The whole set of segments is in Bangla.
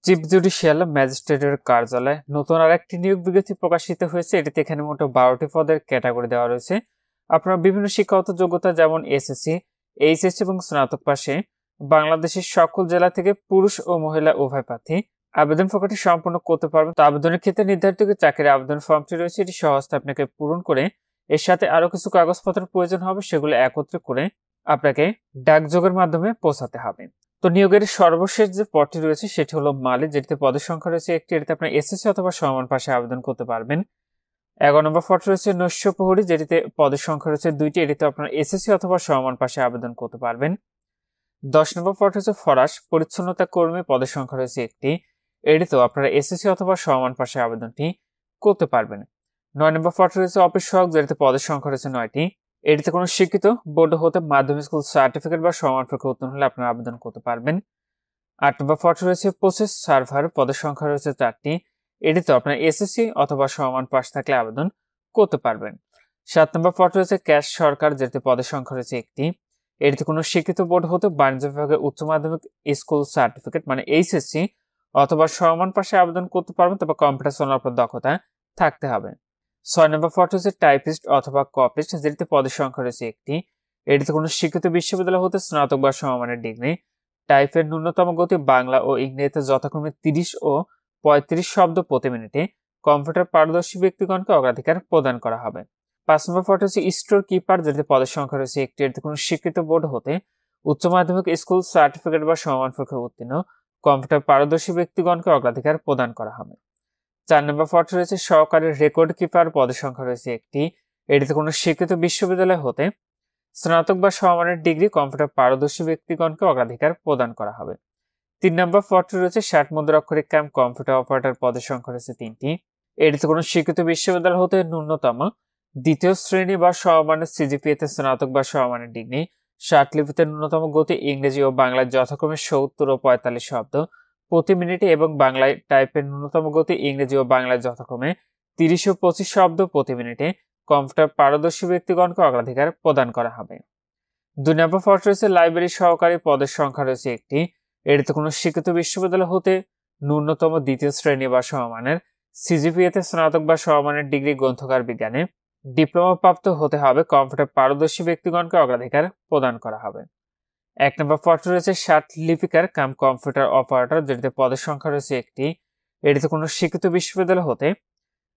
চিফ জুডিশিয়াল ম্যাজিস্ট্রেটের কার্যালয়ে নতুন আরেকটি নিয়োগ বিজ্ঞপ্তি প্রকাশিত হয়েছে। এটিতে এখানে মোট 12টি পদের ক্যাটাগরি দেওয়া রয়েছে। আপনার বিভিন্ন শিক্ষাগত যোগ্যতা যেমন এসএসসি, এইচএসসি এবং স্নাতক পাশে বাংলাদেশের সকল জেলা থেকে পুরুষ ও মহিলা উভয় প্রার্থী আবেদন প্রক্রিয়াটি সম্পন্ন করতে পারবেন। তো আবেদনের ক্ষেত্রে নির্ধারিত চাকরির আবেদন ফর্মটি রয়েছে, এটি সহজে আপনাকে পূরণ করে এর সাথে আরো কিছু কাগজপত্র প্রয়োজন হবে, সেগুলো একত্রে করে আপনাকে ডাকযোগের মাধ্যমে পৌঁছাতে হবে। তো নিয়োগের সর্বশেষ যে পদটি রয়েছে সেটি হলো মালি, যেটিতে পদের সংখ্যা রয়েছে একটি। এটিতে আপনার এসএসসি অথবা সমান পাশে আবেদন করতে পারবেন। 11 নম্বর পদ রয়েছে নৈশ প্রহরী, যেটিতে পদের সংখ্যা রয়েছে 2টি। এটিতে আপনার এসএসসি অথবা সমান পাশে আবেদন করতে পারবেন। 10 নম্বর পদ হচ্ছে ফরাস পরিচ্ছন্নতা কর্মী, পদের সংখ্যা রয়েছে একটি। এটিতেও আপনারা এসএসসি অথবা সমান পাশে আবেদনটি করতে পারবেন। 9 নম্বর পদ রয়েছে অফিস সহায়ক, যেটিতে পদের সংখ্যা রয়েছে 9টি। এটিতে কোনো শিক্ষিত বোর্ড হতে মাধ্যমিক স্কুল সার্টিফিকেট বা সমান পরীক্ষা উত্তীর্ণ হলে আপনারা আবেদন করতে পারবেন। 8 নম্বর পদ রয়েছে প্রসেস সার্ভার, পদের সংখ্যা রয়েছে 4টি। এটিতে আপনার এসএসসি অথবা সমান পাশ থাকলে আবেদন করতে পারবেন। 7 নম্বর পদ রয়েছে ক্যাশ সরকার, যেটিতে পদের সংখ্যা রয়েছে একটি। এটিতে কোনো শিক্ষিত বোর্ড হতে বাণিজ্য বিভাগে উচ্চ মাধ্যমিক স্কুল সার্টিফিকেট মানে এইচএসসি অথবা সমান পাশে আবেদন করতে পারবেন, তবে কম্পিউটার চালানোর উপর দক্ষতা থাকতে হবে। 6 নম্বর পদ হচ্ছে টাইপিস্ট অথবা কপিস্ট, যেটিতে পদের সংখ্যা রয়েছে একটি। এটিতে কোনো শিক্ষিত বিশ্ববিদ্যালয় হতে স্নাতক বা সমমানের ডিগ্রি। টাইপের ন্যূনতম গতি বাংলা ও ইংরেজিতে যথাক্রমে 30 ও 35 শব্দ প্রতি মিনিটে। কম্পিউটার পারদর্শী ব্যক্তিগণকে অগ্রাধিকার প্রদান করা হবে। 5 নম্বর পদ হচ্ছে স্টোর কিপার, যেটিতে পদের সংখ্যা রয়েছে একটি। এটিতে কোনো শিক্ষিত বোর্ড হতে উচ্চ মাধ্যমিক স্কুল সার্টিফিকেট বা সমান পরীক্ষা উত্তীর্ণ কম্পিউটার পারদর্শী ব্যক্তিগণকে অগ্রাধিকার প্রদান করা হবে। 4 নম্বর পদ রয়েছে সহকারী রেকর্ড কিপার, পদের সংখ্যা রয়েছে একটি। এটিতে কোনো শিক্ষিত বিশ্ববিদ্যালয় হতে স্নাতক বা সমমানের ডিগ্রি কম্পিউটার পারদর্শী ব্যক্তিগণকে অগ্রাধিকার প্রদান করা হবে। 3 নম্বর পদটি রয়েছে 60 মুদ্রাক্ষরিক কাম কম্পিউটার অপারেটর, পদের সংখ্যা রয়েছে 3টি। এটিতে কোনো শিক্ষিত বিশ্ববিদ্যালয় হতে ন্যূনতম দ্বিতীয় শ্রেণী বা সমমানের সিজিপিএতে স্নাতক বা সমমানের ডিগ্রি। লিপিতে ন্যূনতম গতি ইংরেজি ও বাংলায় যথাক্রমে 70 ও 45 শব্দ প্রতি মিনিটে এবং বাংলায় টাইপের ন্যূনতম গতি ইংরেজি ও বাংলায় যথাক্রমে 30 ও 25 শব্দ প্রতি মিনিটে কম্পিউটার পারদর্শী ব্যক্তিগণকে অগ্রাধিকার প্রদান করা হবে। 2 নম্বর পদ রয়েছে লাইব্রেরি সহকারী, পদের সংখ্যা রয়েছে একটি। এটিতে কোনো শিক্ষিত বিশ্ববিদ্যালয় হতে ন্যূনতম দ্বিতীয় শ্রেণী বা সমমানের সিজিপিএতে স্নাতক বা সমমানের ডিগ্রি গ্রন্থকার বিজ্ঞানে ডিপ্লোমা প্রাপ্ত হতে হবে। কম্পিউটার পারদর্শী ব্যক্তিগণকে অগ্রাধিকার প্রদান করা হবে। 1 নম্বর পদ রয়েছে 60 লিপিকার কাম কম্পিউটার অপারেটর, যেটিতে পদের সংখ্যা রয়েছে একটি। এটিতে কোনো শিক্ষিত বিশ্ববিদ্যালয় হতে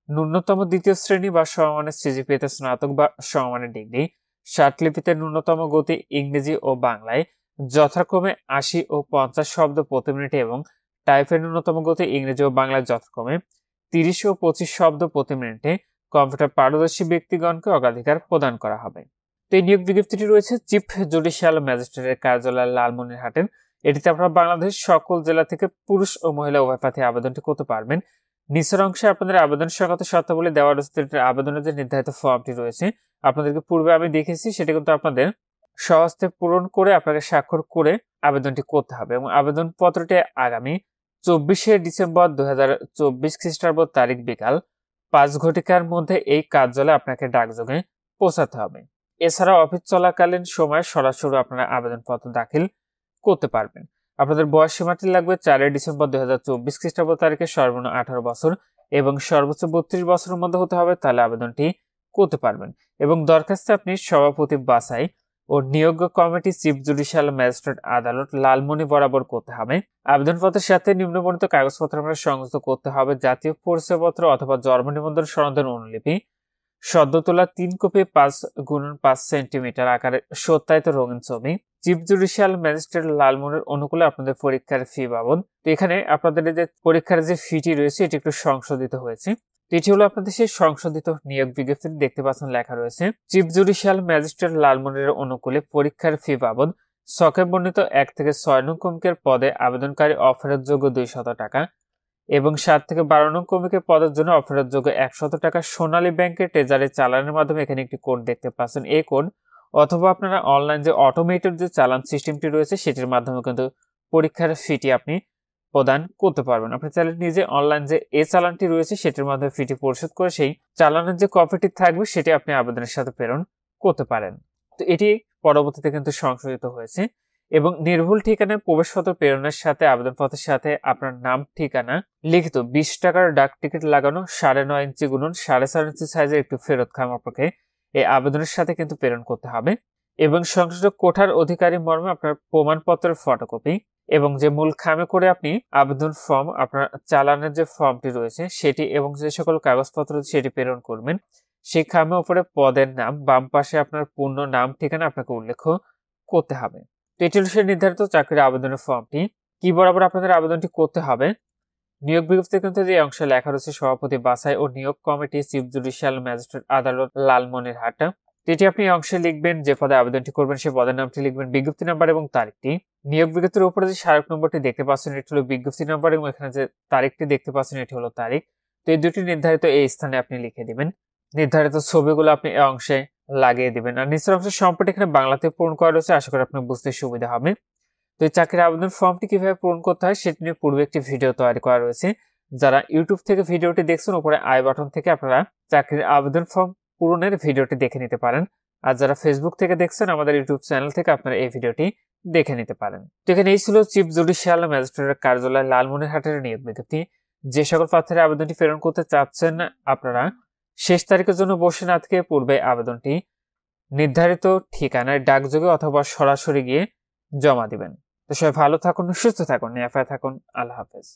ন্যূনতম দ্বিতীয় শ্রেণী বা সমমানের সিজিপিএতে স্নাতক বা সমমানের ডিগ্রি। লিপিতে ন্যূনতম গতি ইংরেজি ও বাংলায় যথাক্রমে 80 ও 50 শব্দ প্রতি মিনিটে এবং টাইপের ন্যূনতম গতি ইংরেজি ও বাংলায় যথাক্রমে 30 ও 25 শব্দ প্রতি মিনিটে কম্পিউটার পারদর্শী ব্যক্তিগণকে অগ্রাধিকার প্রদান করা হবে। তো এই নিয়োগ বিজ্ঞপ্তিটি রয়েছে চিফ জুডিশিয়াল ম্যাজিস্ট্রেটের কার্যালয় লালমনিরহাটের। এটিতে আপনারা বাংলাদেশের সকল জেলা থেকে পুরুষ ও মহিলা উভয় প্রার্থী আবেদনটি করতে পারবেন। নিচের অংশে আপনাদের আবেদন সংক্রান্ত শর্তাবলী দেওয়া রয়েছে। আবেদনের যে নির্ধারিত ফর্মটি রয়েছে আপনাদেরকে পূর্বে আমি দেখেছি, সেটা কিন্তু আপনাদের সহজে পূরণ করে আপনাকে স্বাক্ষর করে আবেদনটি করতে হবে এবং আবেদন পত্রটি আগামী 24শে ডিসেম্বর 2024 খ্রিস্টাব্দ তারিখ বিকাল 5 ঘটিকার মধ্যে এই কার্যালয়ে আপনাকে ডাকযোগে পৌঁছাতে হবে। এছাড়া অফিস চলাকালীন সময়ে সরাসরি আপনারা আবেদনপত্র দাখিল করতে পারবেন। আপনাদের বয়স সীমাটি লাগবে 4 ডিসেম্বর 2024 খ্রিস্টাব্দ তারিখে সর্বনিম্ন 18 বছর এবং সর্বোচ্চ 32 বছরের মধ্যে হতে হবে, তাহলে আবেদনটি করতে পারবেন। এবং দরখাস্তে আপনি সভাপতি বাছাই ও নিয়োগ কমিটি চিফ জুডিশিয়াল ম্যাজিস্ট্রেট আদালত লালমনি বরাবর করতে হবে। আবেদনপত্রের সাথে নিম্নবর্ণিত কাগজপত্র আপনার সংযুক্ত করতে হবে: জাতীয় পরিচয়পত্র অথবা জন্ম নিবন্ধন সনদের অনুলিপি, সদ্য তোলা 3 কপি 5x5 সেন্টিমিটার আকারের সত্যায়িত রঙিন ছবি। চিফ জুডিশিয়াল ম্যাজিস্ট্রেট লালমনির অনুকূলে আপনাদের পরীক্ষার ফি বাবদ। তো এখানে আপনাদের যে পরীক্ষার যে ফিটি রয়েছে এটি একটু সংশোধিত হয়েছে। এটি হলো আপনাদের সেই সংশোধিত নিয়োগ বিজ্ঞপ্তি, দেখতে পাচ্ছেন লেখা রয়েছে চিফ জুডিশিয়াল ম্যাজিস্ট্রেট লালমনির অনুকূলে পরীক্ষার ফি বাবদ ছকে বর্ণিত 1 থেকে 6 নং ক্রমিকের পদে আবেদনকারী অফেরতযোগ্য 200 টাকা এবং 7 থেকে 12 নং ক্রমিকের পদের জন্য অফেরতযোগ্য 100 টাকা সোনালী ব্যাংকের ট্রেজারি চালানের মাধ্যমে। এখানে একটি কোড দেখতে পাচ্ছেন, এই কোড অথবা আপনারা অনলাইন যে অটোমেটেড যে চালান সিস্টেমটি রয়েছে সেটির মাধ্যমে কিন্তু পরীক্ষার ফিটি আপনি প্রদান করতে পারবেন। আপনি চাইলে নিজে অনলাইন যে চালানটি রয়েছে সেটির মাধ্যমে ফিটি পরিশোধ করে সেই চালানের যে কপিটি থাকবে সেটি আপনি আবেদনের সাথে প্রেরণ করতে পারেন। তো এটি পরবর্তীতে কিন্তু সংশোধিত হয়েছে। এবং নির্ভুল ঠিকানায় প্রবেশপত্র প্রেরণের সাথে আবেদনপত্রের সাথে আপনার নাম ঠিকানা লিখিত 20 টাকার ডাক টিকিট লাগানো 9.5 ইঞ্চি গুণন 4.5 ইঞ্চি সাইজের একটি ফেরত খাম আপনাকে এই আবেদনের সাথে কিন্তু প্রেরণ করতে হবে এবং সংশ্লিষ্ট কোঠার অধিকারী মর্মে আপনার প্রমাণপত্রের ফটোকপি এবং যে মূল খামে করে আপনি আবেদন ফর্ম আপনার চালানের যে ফর্মটি রয়েছে সেটি এবং যে সকল কাগজপত্র সেটি প্রেরণ করবেন সেই খামে উপরে পদের নাম বাম পাশে আপনার পূর্ণ নাম ঠিকানা আপনাকে উল্লেখ করতে হবে। তো এটি হলো সেই নির্ধারিত চাকরির আবেদনের ফর্মটি। কি বরাবর আপনাদের আবেদনটি করতে হবে, নিয়োগ বিজ্ঞপ্তিতে কিন্তু যে অংশে লেখা রয়েছে সভাপতি বাছাই ও নিয়োগ কমিটি চিফ জুডিশিয়াল ম্যাজিস্ট্রেট আদালত লালমনিরহাট, এটি আপনি অংশে লিখবেন যে পদে আবেদনটি করবেন সেই পদের নামটি লিখবেন, বিজ্ঞপ্তি নাম্বার এবং তারিখটি। নিয়োগ বিজ্ঞপ্তির উপরে যে স্মারক নম্বরটি দেখতে পাচ্ছেন এটি হলো বিজ্ঞপ্তি নাম্বার এবং এখানে যে তারিখটি দেখতে পাচ্ছেন এটি হলো তারিখ। তো এই দুটি নির্ধারিত এই স্থানে আপনি লিখে দিবেন। নির্ধারিত ছবিগুলো আপনি এই অংশে লাগিয়ে দিবেন। আর নিচের অংশের সম্পর্কে এখানে বাংলাতে পূরণ করা রয়েছে, আশা করি আপনার বুঝতে সুবিধা হবে। তো এই চাকরির আবেদন ফর্মটি কিভাবে পূরণ করতে হয় সেটি নিয়ে পূর্বে একটি ভিডিও তৈরি করা রয়েছে। যারা ইউটিউব থেকে ভিডিওটি দেখছেন উপরে আই বাটন থেকে আপনারা চাকরির আবেদন ফর্ম পূরণের ভিডিওটি দেখে নিতে পারেন। আর যারা ফেসবুক থেকে দেখছেন আমাদের ইউটিউব চ্যানেল থেকে আপনারা এই ভিডিওটি দেখে নিতে পারেন। তো এখানে এই ছিল চিফ জুডিশিয়াল ম্যাজিস্ট্রেটের কার্যালয় লালমনিরহাটের নিয়োগ বিজ্ঞপ্তি। যে সকল প্রার্থীরা আবেদনটি প্রেরণ করতে চাচ্ছেন আপনারা শেষ তারিখের জন্য বসে না থেকে পূর্বে আবেদনটি নির্ধারিত ঠিকানায় ডাকযোগে অথবা সরাসরি গিয়ে জমা দিবেন। তো সবাই ভালো থাকুন, সুস্থ থাকুন, নিরাপদে থাকুন। আল্লাহ হাফেজ।